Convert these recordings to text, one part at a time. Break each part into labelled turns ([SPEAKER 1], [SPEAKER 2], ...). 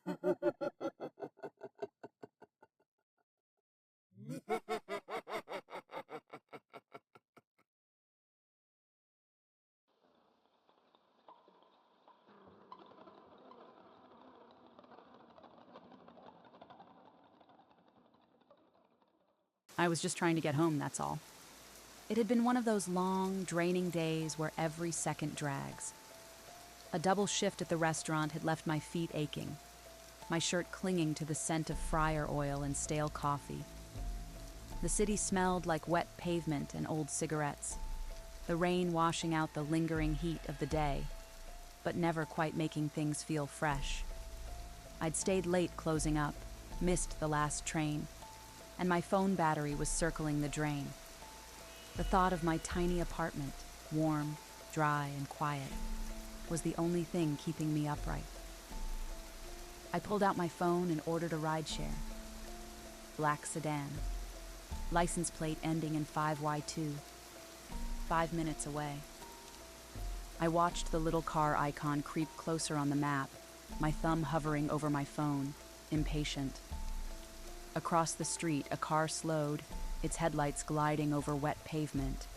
[SPEAKER 1] I was just trying to get home, that's all. It had been one of those long, draining days where every second drags. A double shift at the restaurant had left my feet aching, my shirt clinging to the scent of fryer oil and stale coffee. The city smelled like wet pavement and old cigarettes, the rain washing out the lingering heat of the day, but never quite making things feel fresh. I'd stayed late closing up, missed the last train, and my phone battery was circling the drain. The thought of my tiny apartment, warm, dry, and quiet, was the only thing keeping me upright. I pulled out my phone and ordered a rideshare. Black sedan. License plate ending in 5Y2. 5 minutes away. I watched the little car icon creep closer on the map, my thumb hovering over my phone, impatient. Across the street, a car slowed, its headlights gliding over wet pavement.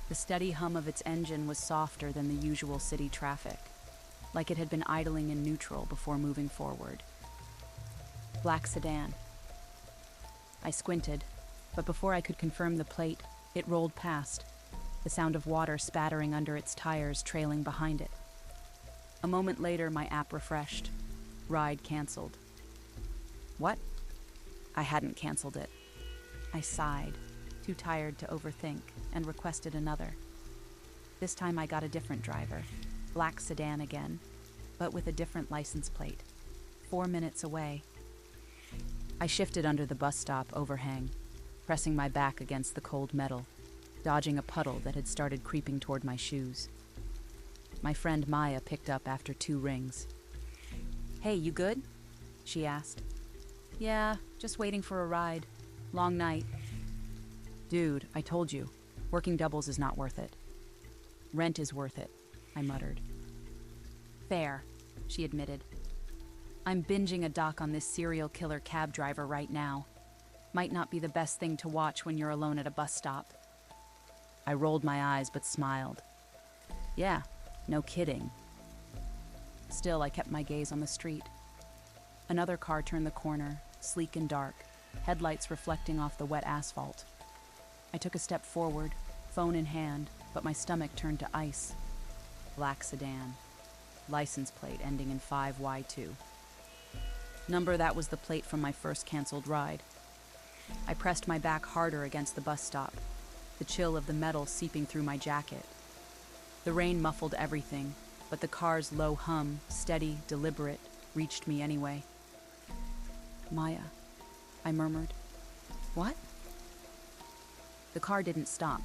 [SPEAKER 1] The steady hum of its engine was softer than the usual city traffic, like it had been idling in neutral before moving forward. Black sedan. I squinted, but before I could confirm the plate, it rolled past, the sound of water spattering under its tires trailing behind it. A moment later, my app refreshed. Ride canceled. What? I hadn't canceled it. I sighed, too tired to overthink, and requested another. This time I got a different driver, black sedan again, but with a different license plate. 4 minutes away. I shifted under the bus stop overhang, pressing my back against the cold metal, dodging a puddle that had started creeping toward my shoes. My friend Maya picked up after 2 rings. "Hey, you good?" she asked. "Yeah, just waiting for a ride. Long night." "Dude, I told you, working doubles is not worth it." "Rent is worth it," I muttered. "Fair," she admitted. "I'm binging a doc on this serial killer cab driver right now. Might not be the best thing to watch when you're alone at a bus stop." I rolled my eyes but smiled. "Yeah, no kidding." Still, I kept my gaze on the street. Another car turned the corner, sleek and dark, headlights reflecting off the wet asphalt. I took a step forward, phone in hand, but my stomach turned to ice. Black sedan. License plate ending in 5Y2. Number that was the plate from my first canceled ride. I pressed my back harder against the bus stop, the chill of the metal seeping through my jacket. The rain muffled everything, but the car's low hum, steady, deliberate, reached me anyway. "Maya," I murmured. "What?" The car didn't stop.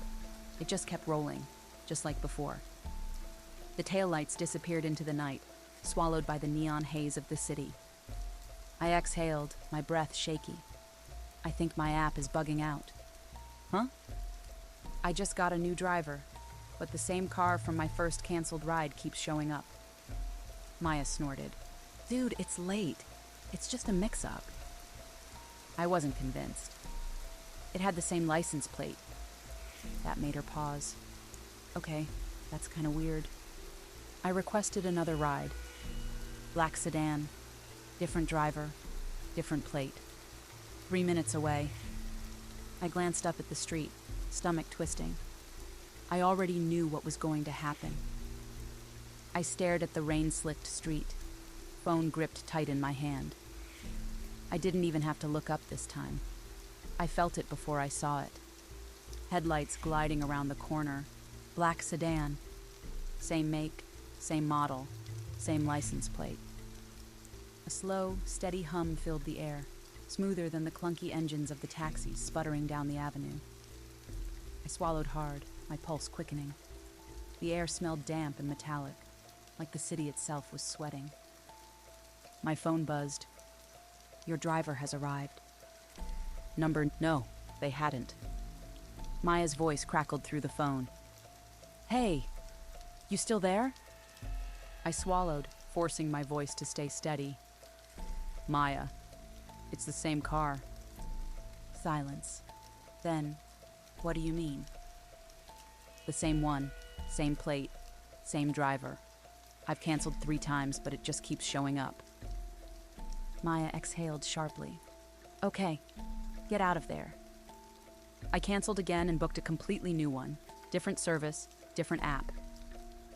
[SPEAKER 1] It just kept rolling, just like before. The taillights disappeared into the night, swallowed by the neon haze of the city. I exhaled, my breath shaky. I think my app is bugging out. "Huh?" "I just got a new driver, but the same car from my first canceled ride keeps showing up." Maya snorted. "Dude, it's late. It's just a mix-up." I wasn't convinced. It had the same license plate. That made her pause. Okay, that's kind of weird. I requested another ride. Black sedan, different driver, different plate. 3 minutes away. I glanced up at the street, stomach twisting. I already knew what was going to happen. I stared at the rain-slicked street, phone gripped tight in my hand. I didn't even have to look up this time. I felt it before I saw it. Headlights gliding around the corner. Black sedan. Same make, same model, same license plate. A slow, steady hum filled the air, smoother than the clunky engines of the taxis sputtering down the avenue. I swallowed hard, my pulse quickening. The air smelled damp and metallic, like the city itself was sweating. My phone buzzed. "Your driver has arrived." No, they hadn't. Maya's voice crackled through the phone. "Hey, you still there?" I swallowed, forcing my voice to stay steady. Maya. It's the same car. Silence. Then, what do you mean? The same one, same plate, same driver. I've canceled 3 times, but it just keeps showing up. Maya exhaled sharply. Okay, get out of there. I canceled again and booked a completely new one. Different service, different app.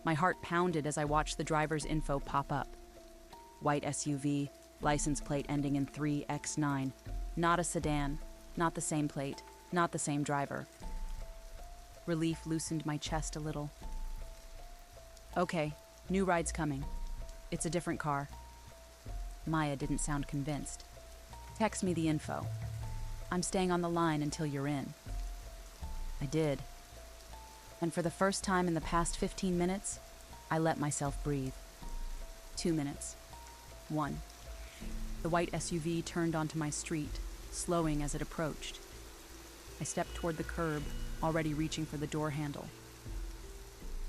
[SPEAKER 1] My heart pounded as I watched the driver's info pop up. White SUV, license plate ending in 3X9. Not a sedan, not the same plate, not the same driver. Relief loosened my chest a little. Okay, new ride's coming. It's a different car. Maya didn't sound convinced. Text me the info. I'm staying on the line until you're in. I did. And for the first time in the past 15 minutes, I let myself breathe. 2 minutes. 1. The white SUV turned onto my street, slowing as it approached. I stepped toward the curb, already reaching for the door handle.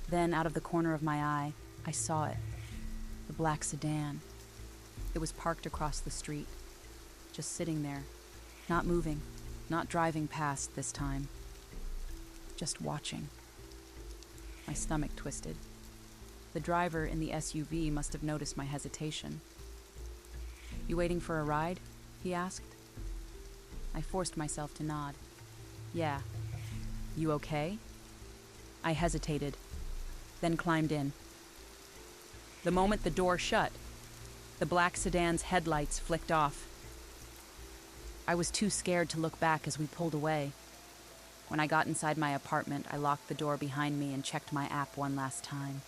[SPEAKER 1] Then, out of the corner of my eye, I saw it. The black sedan. It was parked across the street, just sitting there, not moving, not driving past this time. Just watching. My stomach twisted. The driver in the SUV must have noticed my hesitation. You waiting for a ride? He asked. I forced myself to nod. Yeah. You okay? I hesitated, then climbed in. The moment the door shut, the black sedan's headlights flicked off. I was too scared to look back as we pulled away. When I got inside my apartment, I locked the door behind me and checked my app one last time.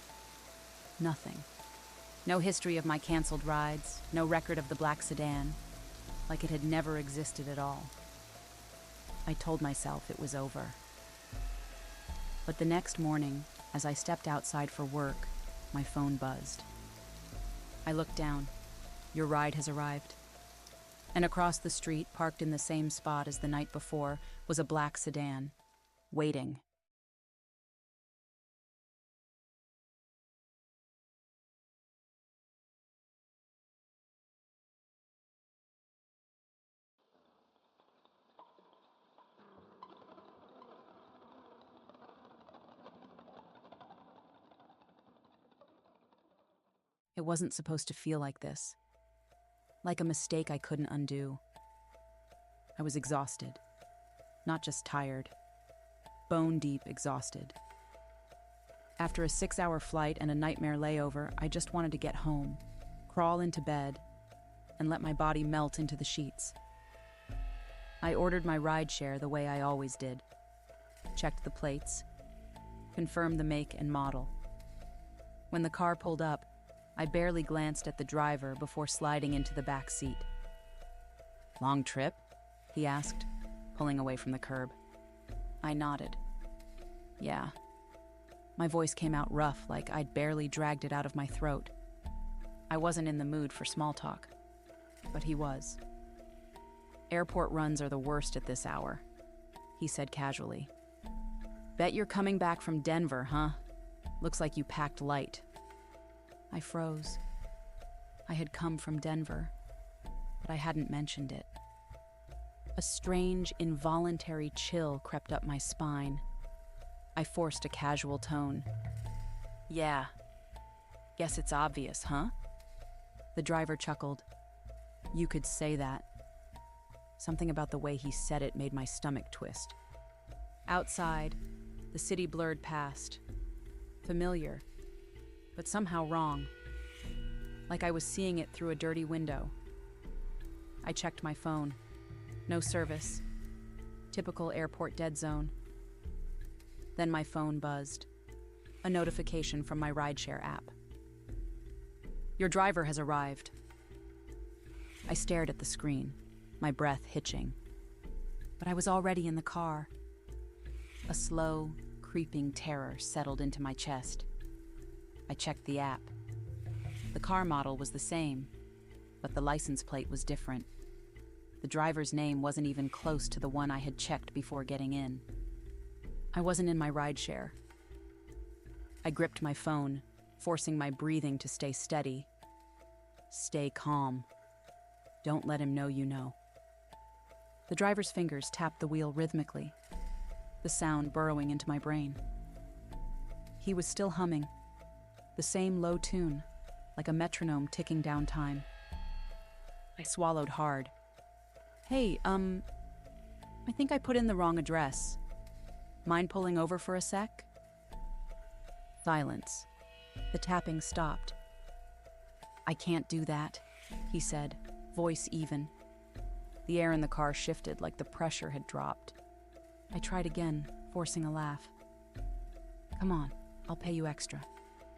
[SPEAKER 1] Nothing. No history of my canceled rides, no record of the black sedan, like it had never existed at all. I told myself it was over. But the next morning, as I stepped outside for work, my phone buzzed. I looked down. Your ride has arrived. And across the street, parked in the same spot as the night before, was a black sedan, waiting. It wasn't supposed to feel like this. Like a mistake I couldn't undo. I was exhausted. Not just tired. Bone-deep exhausted. After a 6-hour flight and a nightmare layover, I just wanted to get home, crawl into bed, and let my body melt into the sheets. I ordered my rideshare the way I always did. Checked the plates. Confirmed the make and model. When the car pulled up, I barely glanced at the driver before sliding into the back seat. Long trip? He asked, pulling away from the curb. I nodded. Yeah. My voice came out rough, like I'd barely dragged it out of my throat. I wasn't in the mood for small talk, but he was. Airport runs are the worst at this hour, he said casually. Bet you're coming back from Denver, huh? Looks like you packed light. I froze. I had come from Denver, but I hadn't mentioned it. A strange, involuntary chill crept up my spine. I forced a casual tone. Yeah. Guess it's obvious, huh? The driver chuckled. You could say that. Something about the way he said it made my stomach twist. Outside, the city blurred past. Familiar, but somehow wrong. Like I was seeing it through a dirty window. I checked my phone. No service. Typical airport dead zone. Then my phone buzzed. A notification from my rideshare app. Your driver has arrived. I stared at the screen, my breath hitching. But I was already in the car. A slow, creeping terror settled into my chest. I checked the app. The car model was the same, but the license plate was different. The driver's name wasn't even close to the one I had checked before getting in. I wasn't in my rideshare. I gripped my phone, forcing my breathing to stay steady. Stay calm. Don't let him know you know. The driver's fingers tapped the wheel rhythmically, the sound burrowing into my brain. He was still humming, the same low tune, like a metronome ticking down time. I swallowed hard. Hey, I think I put in the wrong address. Mind pulling over for a sec? Silence. The tapping stopped. I can't do that, he said, voice even. The air in the car shifted like the pressure had dropped. I tried again, forcing a laugh. Come on, I'll pay you extra.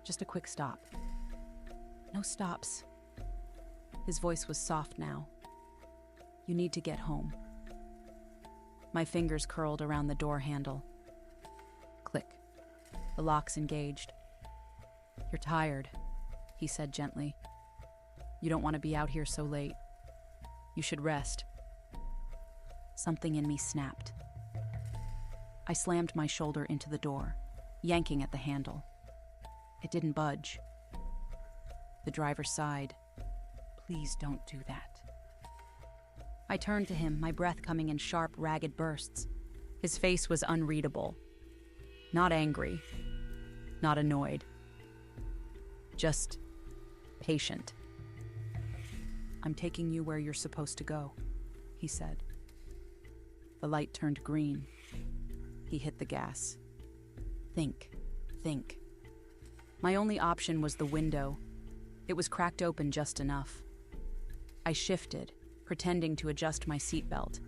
[SPEAKER 1] Just a quick stop. No stops. His voice was soft now. You need to get home. My fingers curled around the door handle. Click. The locks engaged. You're tired, he said gently. You don't want to be out here so late. You should rest. Something in me snapped. I slammed my shoulder into the door, yanking at the handle. It didn't budge. The driver sighed. Please don't do that. I turned to him, my breath coming in sharp, ragged bursts. His face was unreadable. Not angry. Not annoyed. Just patient. I'm taking you where you're supposed to go, he said. The light turned green. He hit the gas. Think. My only option was the window. It was cracked open just enough. I shifted, pretending to adjust my seatbelt,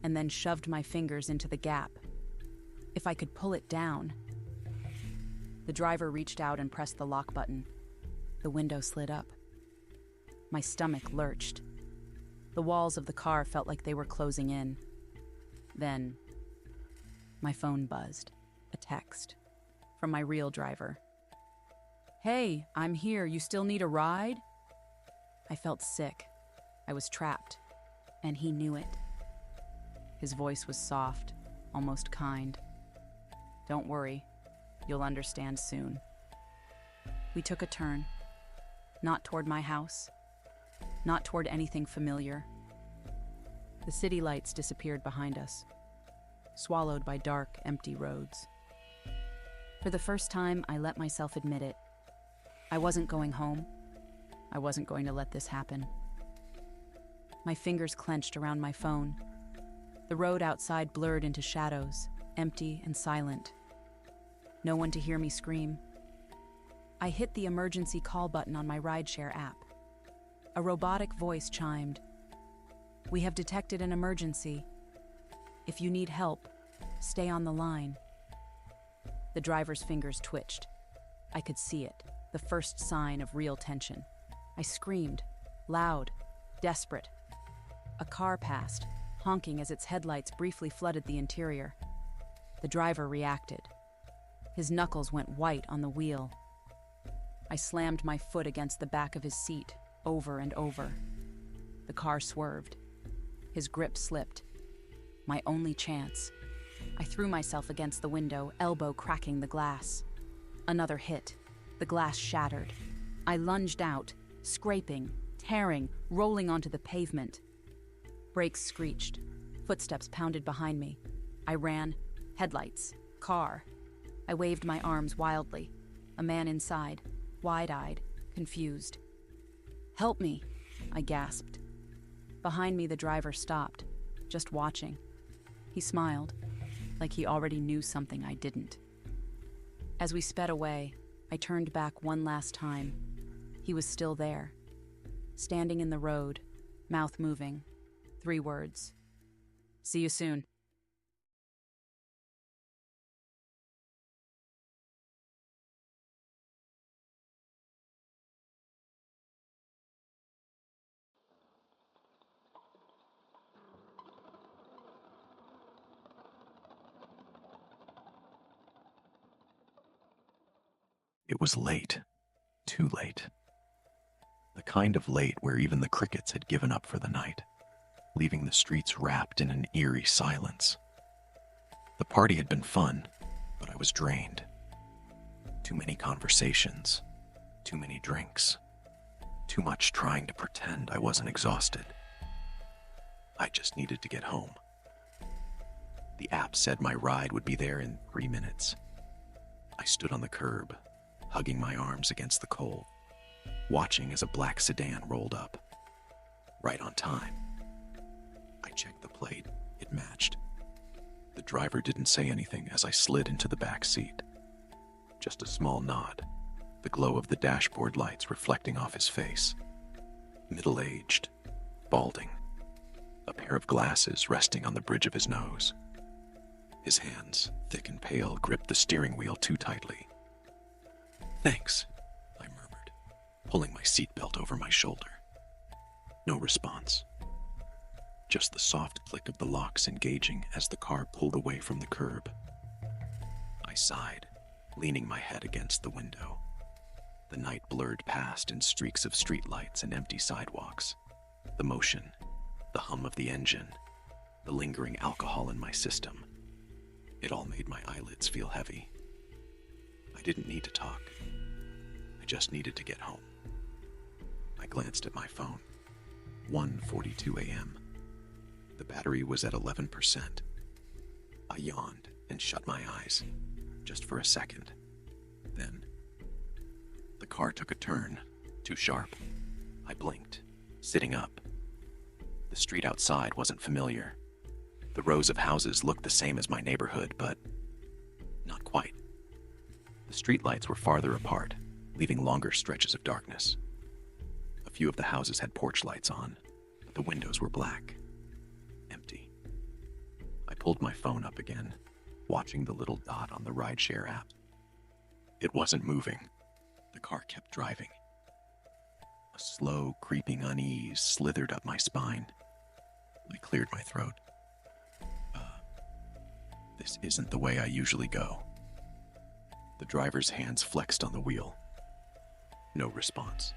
[SPEAKER 1] and then shoved my fingers into the gap. If I could pull it down. The driver reached out and pressed the lock button. The window slid up. My stomach lurched. The walls of the car felt like they were closing in. Then, my phone buzzed. A text. From my real driver. Hey, I'm here. You still need a ride? I felt sick. I was trapped. And he knew it. His voice was soft, almost kind. Don't worry. You'll understand soon. We took a turn. Not toward my house. Not toward anything familiar. The city lights disappeared behind us, swallowed by dark, empty roads. For the first time, I let myself admit it. I wasn't going home. I wasn't going to let this happen. My fingers clenched around my phone. The road outside blurred into shadows, empty and silent. No one to hear me scream. I hit the emergency call button on my Rideshare app. A robotic voice chimed. We have detected an emergency. If you need help, stay on the line. The driver's fingers twitched. I could see it, the first sign of real tension. I screamed, loud, desperate. A car passed, honking as its headlights briefly flooded the interior. The driver reacted. His knuckles went white on the wheel. I slammed my foot against the back of his seat, over and over. The car swerved. His grip slipped. My only chance. I threw myself against the window, elbow cracking the glass. Another hit. The glass shattered. I lunged out, scraping, tearing, rolling onto the pavement. Brakes screeched. Footsteps pounded behind me. I ran. Headlights. Car. I waved my arms wildly. A man inside, wide-eyed, confused. Help me, I gasped. Behind me, the driver stopped, just watching. He smiled, like he already knew something I didn't. As we sped away, I turned back one last time. He was still there, standing in the road, mouth moving. 3 words. See you soon.
[SPEAKER 2] It was late. Too late. The kind of late where even the crickets had given up for the night, leaving the streets wrapped in an eerie silence. The party had been fun, but I was drained. Too many conversations, too many drinks, too much trying to pretend I wasn't exhausted. I just needed to get home. The app said my ride would be there in 3 minutes. I stood on the curb, hugging my arms against the coal, watching as a black sedan rolled up. Right on time. I checked the plate. It matched. The driver didn't say anything as I slid into the back seat. Just a small nod, the glow of the dashboard lights reflecting off his face. Middle-aged, balding, a pair of glasses resting on the bridge of his nose. His hands, thick and pale, gripped the steering wheel too tightly. "Thanks," I murmured, pulling my seatbelt over my shoulder. No response. Just the soft click of the locks engaging as the car pulled away from the curb. I sighed, leaning my head against the window. The night blurred past in streaks of streetlights and empty sidewalks. The motion, the hum of the engine, the lingering alcohol in my system. It all made my eyelids feel heavy. I didn't need to talk. I just needed to get home. I glanced at my phone. 1:42 a.m. The battery was at 11%. I yawned and shut my eyes, just for a second. Then, the car took a turn, too sharp. I blinked, sitting up. The street outside wasn't familiar. The rows of houses looked the same as my neighborhood, but not quite. The streetlights were farther apart, leaving longer stretches of darkness. A few of the houses had porch lights on, but the windows were black, empty. I pulled my phone up again, watching the little dot on the Rideshare app. It wasn't moving. The car kept driving. A slow, creeping unease slithered up my spine. I cleared my throat. This isn't the way I usually go. The driver's hands flexed on the wheel. No response.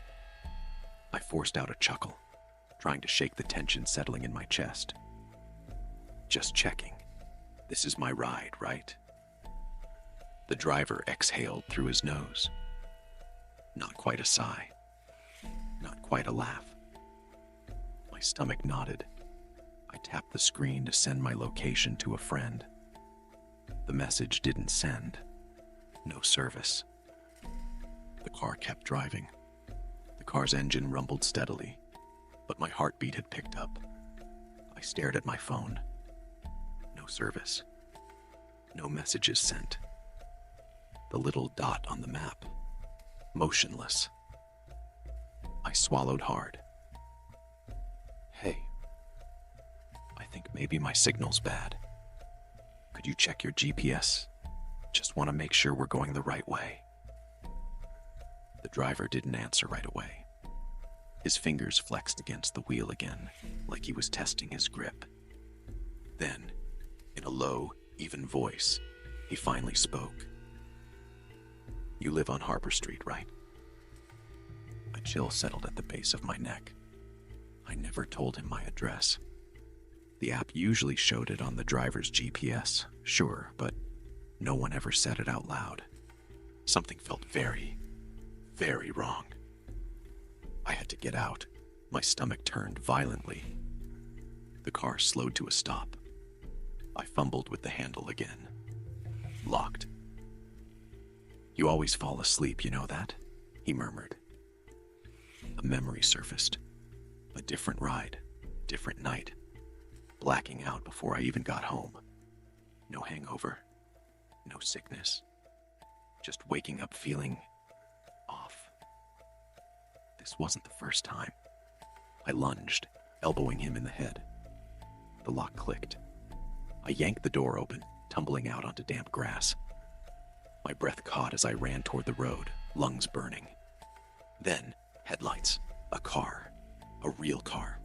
[SPEAKER 2] I forced out a chuckle, trying to shake the tension settling in my chest. Just checking. This is my ride, right? The driver exhaled through his nose. Not quite a sigh. Not quite a laugh. My stomach knotted. I tapped the screen to send my location to a friend. The message didn't send. No service. The car kept driving. The car's engine rumbled steadily, but my heartbeat had picked up. I stared at my phone. No service. No messages sent. The little dot on the map. Motionless. I swallowed hard. Hey. I think maybe my signal's bad. Could you check your GPS? Just want to make sure we're going the right way. The driver didn't answer right away. His fingers flexed against the wheel again, like he was testing his grip. Then, in a low, even voice, he finally spoke. "You live on Harbor Street, right?" A chill settled at the base of my neck. I never told him my address. The app usually showed it on the driver's GPS, sure, but no one ever said it out loud. Something felt very, very wrong. I had to get out. My stomach turned violently. The car slowed to a stop. I fumbled with the handle again. Locked. "You always fall asleep, you know that?" he murmured. A memory surfaced. A different ride, different night. Blacking out before I even got home. No hangover. No sickness. Just waking up feeling off. This wasn't the first time. I lunged, elbowing him in the head. The lock clicked. I yanked the door open, tumbling out onto damp grass. My breath caught as I ran toward the road, lungs burning. Then, headlights. A car. A real car.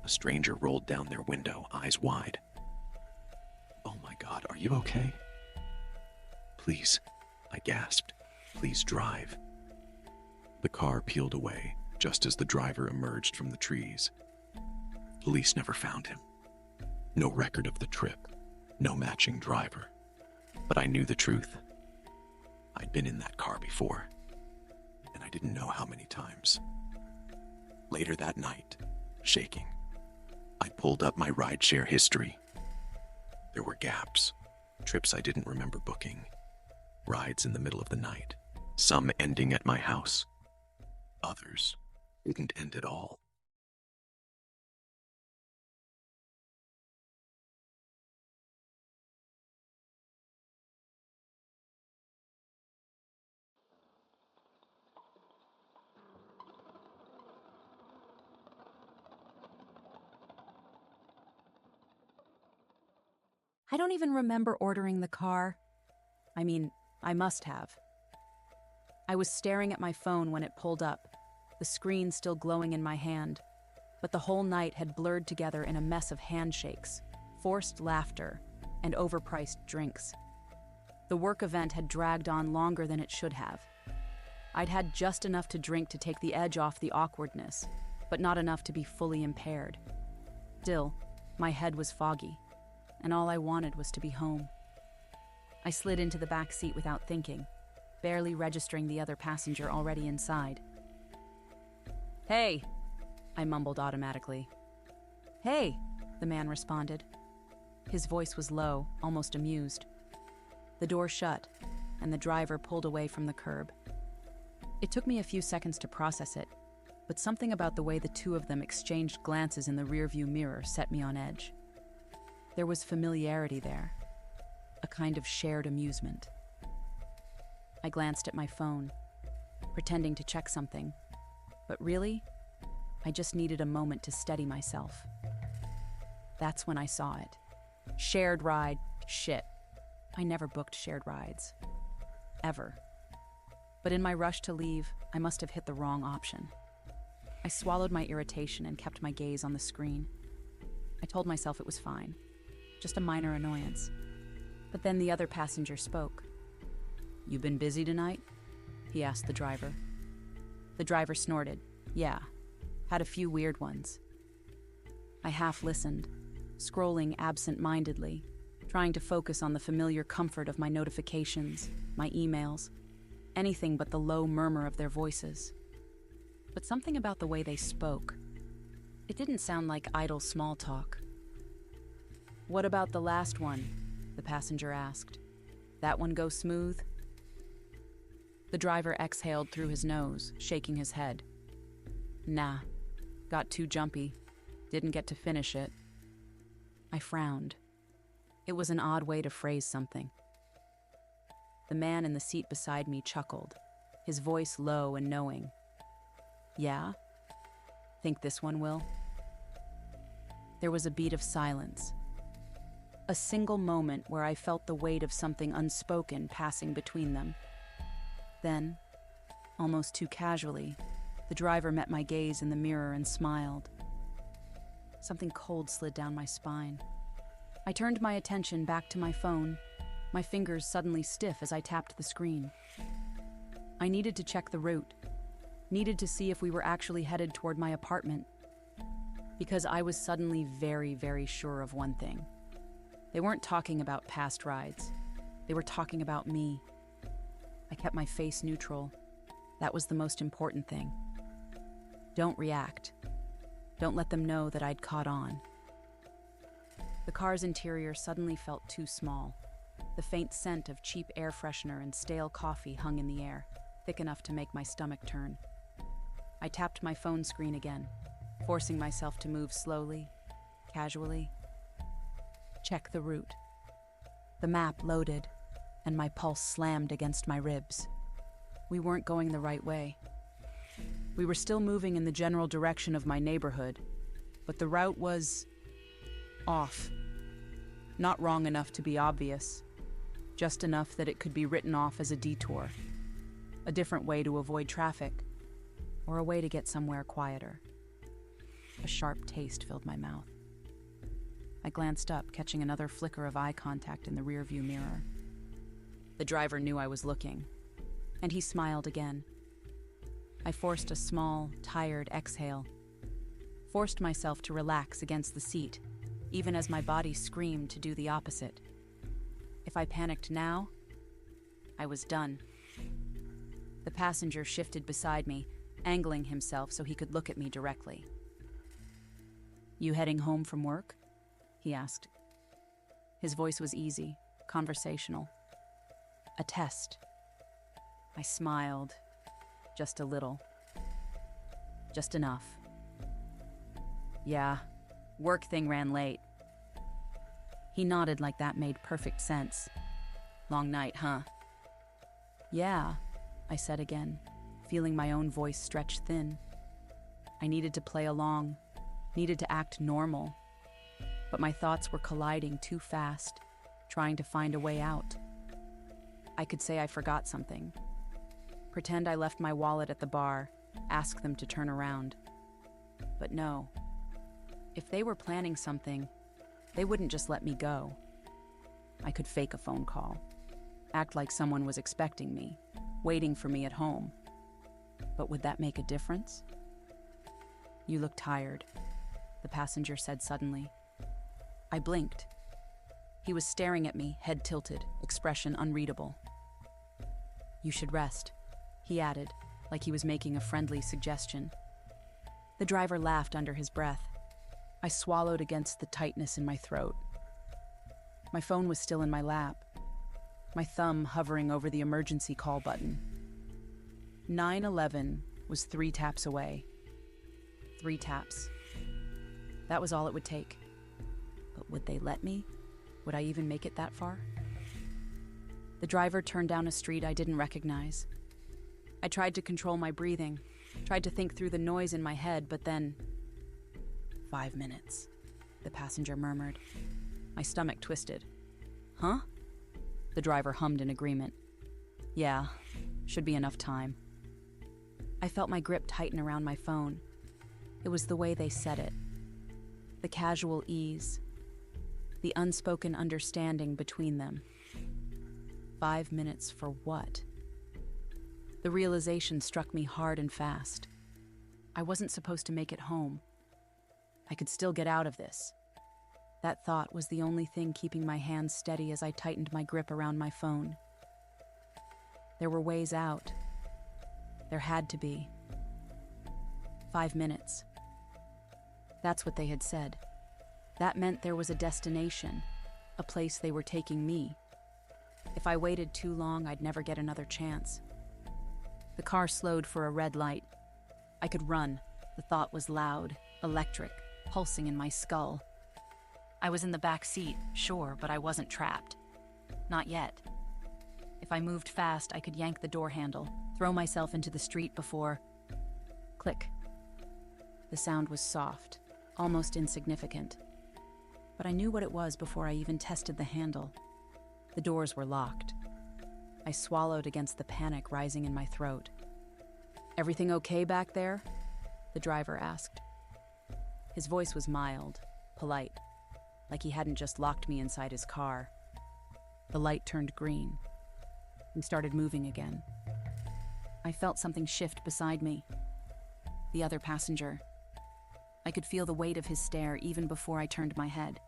[SPEAKER 2] A stranger rolled down their window, eyes wide. "Oh my God, are you okay?" "Please," I gasped. "Please drive." The car peeled away, just as the driver emerged from the trees. Police never found him. No record of the trip. No matching driver. But I knew the truth. I'd been in that car before, and I didn't know how many times. Later that night, shaking, I pulled up my rideshare history. There were gaps, trips I didn't remember booking, rides in the middle of the night, some ending at my house. Others didn't end at all.
[SPEAKER 1] I don't even remember ordering the car. I mean, I must have. I was staring at my phone when it pulled up, the screen still glowing in my hand, but the whole night had blurred together in a mess of handshakes, forced laughter, and overpriced drinks. The work event had dragged on longer than it should have. I'd had just enough to drink to take the edge off the awkwardness, but not enough to be fully impaired. Still, my head was foggy, and all I wanted was to be home. I slid into the back seat without thinking, barely registering the other passenger already inside. "Hey," I mumbled automatically. "Hey," the man responded. His voice was low, almost amused. The door shut, and the driver pulled away from the curb. It took me a few seconds to process it, but something about the way the two of them exchanged glances in the rearview mirror set me on edge. There was familiarity there, a kind of shared amusement. I glanced at my phone, pretending to check something, but really, I just needed a moment to steady myself. That's when I saw it. Shared ride, shit. I never booked shared rides. Ever. But in my rush to leave, I must have hit the wrong option. I swallowed my irritation and kept my gaze on the screen. I told myself it was fine. Just a minor annoyance. But then the other passenger spoke. "You been busy tonight?" he asked the driver. The driver snorted. "Yeah, had a few weird ones." I half listened, scrolling absent-mindedly, trying to focus on the familiar comfort of my notifications, my emails, anything but the low murmur of their voices. But something about the way they spoke. It didn't sound like idle small talk. "What about the last one?" the passenger asked. "That one go smooth?" The driver exhaled through his nose, shaking his head. "Nah, got too jumpy. Didn't get to finish it." I frowned. It was an odd way to phrase something. The man in the seat beside me chuckled, his voice low and knowing. "Yeah? Think this one will?" There was a beat of silence. A single moment where I felt the weight of something unspoken passing between them. Then, almost too casually, the driver met my gaze in the mirror and smiled. Something cold slid down my spine. I turned my attention back to my phone, my fingers suddenly stiff as I tapped the screen. I needed to check the route, needed to see if we were actually headed toward my apartment, because I was suddenly very, very sure of one thing. They weren't talking about past rides. They were talking about me. I kept my face neutral. That was the most important thing. Don't react. Don't let them know that I'd caught on. The car's interior suddenly felt too small. The faint scent of cheap air freshener and stale coffee hung in the air, thick enough to make my stomach turn. I tapped my phone screen again, forcing myself to move slowly, casually. Check the route. The map loaded, and my pulse slammed against my ribs. We weren't going the right way. We were still moving in the general direction of my neighborhood, but the route was off. Not wrong enough to be obvious, just enough that it could be written off as a detour, a different way to avoid traffic, or a way to get somewhere quieter. A sharp taste filled my mouth. I glanced up, catching another flicker of eye contact in the rearview mirror. The driver knew I was looking, and he smiled again. I forced a small, tired exhale, forced myself to relax against the seat, even as my body screamed to do the opposite. If I panicked now, I was done. The passenger shifted beside me, angling himself so he could look at me directly. You heading home from work? He asked. His voice was easy, conversational. A test. I smiled. Just a little. Just enough. Yeah, work thing ran late. He nodded like that made perfect sense. Long night, huh? Yeah, I said again, feeling my own voice stretch thin. I needed to play along, needed to act normal. But my thoughts were colliding too fast, trying to find a way out. I could say I forgot something. Pretend I left my wallet at the bar, ask them to turn around. But no. If they were planning something, they wouldn't just let me go. I could fake a phone call, act like someone was expecting me, waiting for me at home. But would that make a difference? You look tired, the passenger said suddenly. I blinked. He was staring at me, head tilted, expression unreadable. You should rest, he added, like he was making a friendly suggestion. The driver laughed under his breath. I swallowed against the tightness in my throat. My phone was still in my lap, my thumb hovering over the emergency call button. 911 was 3 taps away. 3 taps. That was all it would take. But would they let me? Would I even make it that far? The driver turned down a street I didn't recognize. I tried to control my breathing, tried to think through the noise in my head, but then... 5 minutes, the passenger murmured. My stomach twisted. Huh? The driver hummed in agreement. Yeah, should be enough time. I felt my grip tighten around my phone. It was the way they said it. The casual ease. The unspoken understanding between them. 5 minutes for what? The realization struck me hard and fast. I wasn't supposed to make it home. I could still get out of this. That thought was the only thing keeping my hands steady as I tightened my grip around my phone. There were ways out. There had to be. 5 minutes. That's what they had said. That meant there was a destination, a place they were taking me. If I waited too long, I'd never get another chance. The car slowed for a red light. I could run. The thought was loud, electric, pulsing in my skull. I was in the back seat, sure, but I wasn't trapped. Not yet. If I moved fast, I could yank the door handle, throw myself into the street before... Click. The sound was soft, almost insignificant. But I knew what it was before I even tested the handle. The doors were locked. I swallowed against the panic rising in my throat. Everything okay back there? The driver asked. His voice was mild, polite, like he hadn't just locked me inside his car. The light turned green. We started moving again. I felt something shift beside me. The other passenger. I could feel the weight of his stare even before I turned my head.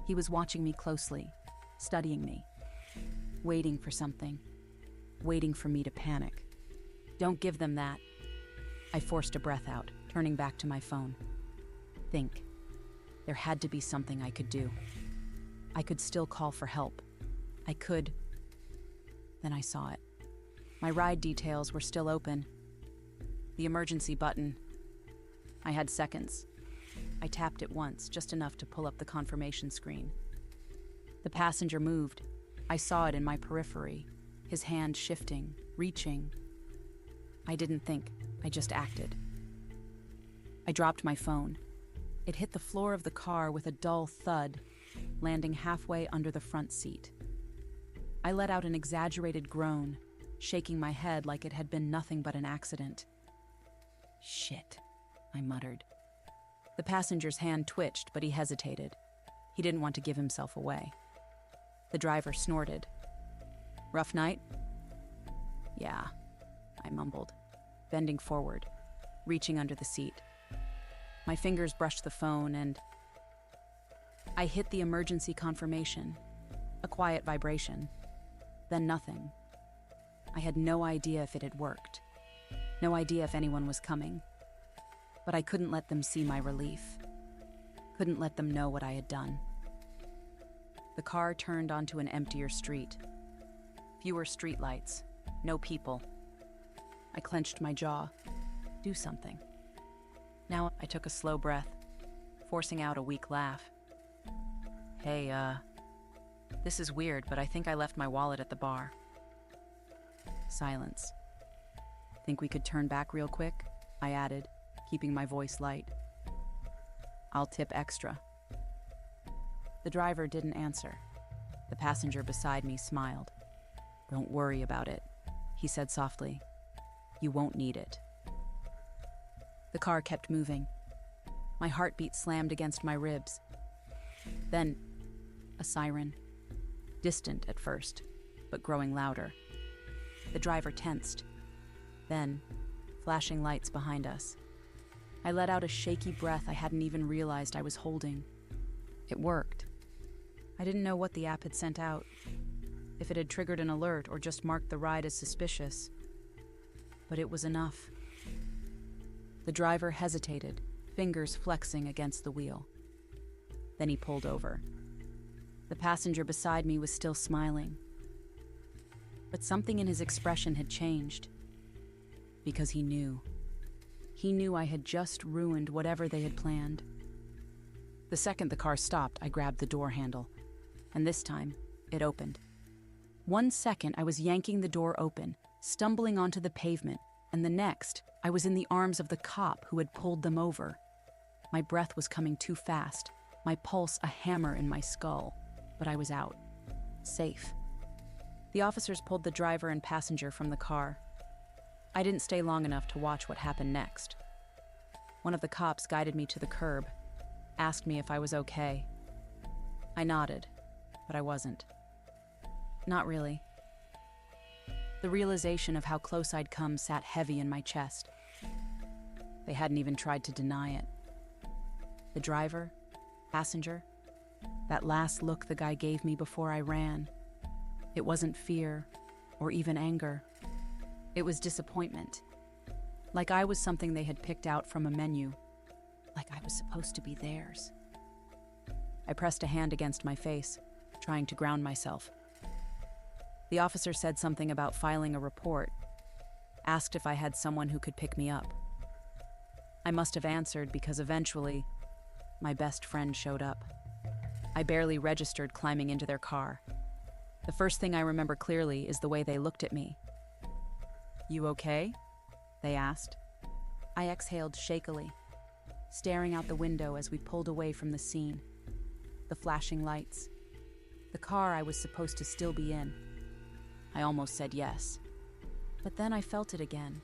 [SPEAKER 1] He was watching me closely, studying me, waiting for something, waiting for me to panic. Don't give them that. I forced a breath out, turning back to my phone. Think. There had to be something I could do. I could still call for help. I could... Then I saw it. My ride details were still open. The emergency button. I had seconds. I tapped it once, just enough to pull up the confirmation screen. The passenger moved. I saw it in my periphery, his hand shifting, reaching. I didn't think, I just acted. I dropped my phone. It hit the floor of the car with a dull thud, landing halfway under the front seat. I let out an exaggerated groan, shaking my head like it had been nothing but an accident. Shit, I muttered. The passenger's hand twitched, but he hesitated. He didn't want to give himself away. The driver snorted. Rough night? Yeah, I mumbled, bending forward, reaching under the seat. My fingers brushed the phone and... I hit the emergency confirmation, a quiet vibration, then nothing. I had no idea if it had worked, no idea if anyone was coming, but I couldn't let them see my relief. Couldn't let them know what I had done. The car turned onto an emptier street. Fewer streetlights, no people. I clenched my jaw. Do something. Now I took a slow breath, forcing out a weak laugh. Hey, this is weird, but I think I left my wallet at the bar. Silence. Think we could turn back real quick? I added, keeping my voice light. I'll tip extra. The driver didn't answer. The passenger beside me smiled. Don't worry about it, he said softly. You won't need it. The car kept moving. My heartbeat slammed against my ribs. Then, a siren. Distant at first, but growing louder. The driver tensed. Then, flashing lights behind us. I let out a shaky breath I hadn't even realized I was holding. It worked. I didn't know what the app had sent out, if it had triggered an alert or just marked the ride as suspicious. But it was enough. The driver hesitated, fingers flexing against the wheel. Then he pulled over. The passenger beside me was still smiling. But something in his expression had changed. Because he knew. He knew I had just ruined whatever they had planned. The second the car stopped, I grabbed the door handle. And this time, it opened. 1 second, I was yanking the door open, stumbling onto the pavement, and the next, I was in the arms of the cop who had pulled them over. My breath was coming too fast, my pulse a hammer in my skull, but I was out. Safe. The officers pulled the driver and passenger from the car. I didn't stay long enough to watch what happened next. One of the cops guided me to the curb, asked me if I was okay. I nodded, but I wasn't. Not really. The realization of how close I'd come sat heavy in my chest. They hadn't even tried to deny it. The driver, passenger, that last look the guy gave me before I ran. It wasn't fear or even anger. It was disappointment. Like I was something they had picked out from a menu. Like I was supposed to be theirs. I pressed a hand against my face, trying to ground myself. The officer said something about filing a report, asked if I had someone who could pick me up. I must have answered because eventually, my best friend showed up. I barely registered climbing into their car. The first thing I remember clearly is the way they looked at me. You okay? They asked. I exhaled shakily, staring out the window as we pulled away from the scene. The flashing lights. The car I was supposed to still be in. I almost said yes. But then I felt it again.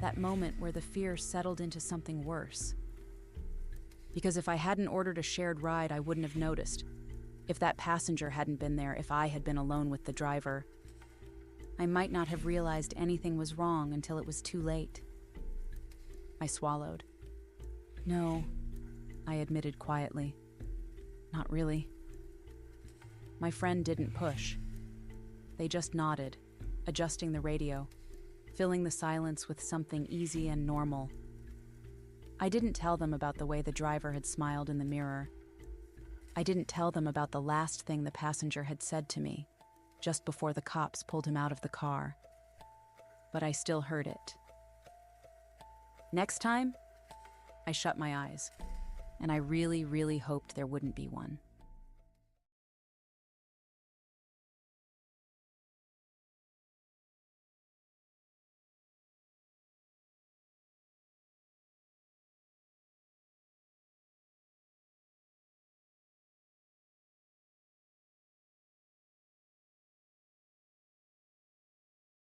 [SPEAKER 1] That moment where the fear settled into something worse. Because if I hadn't ordered a shared ride, I wouldn't have noticed. If that passenger hadn't been there, if I had been alone with the driver, I might not have realized anything was wrong until it was too late. I swallowed. No, I admitted quietly. Not really. My friend didn't push. They just nodded, adjusting the radio, filling the silence with something easy and normal. I didn't tell them about the way the driver had smiled in the mirror. I didn't tell them about the last thing the passenger had said to me, just before the cops pulled him out of the car. But I still heard it. Next time, I shut my eyes, and I really, really hoped there wouldn't be one.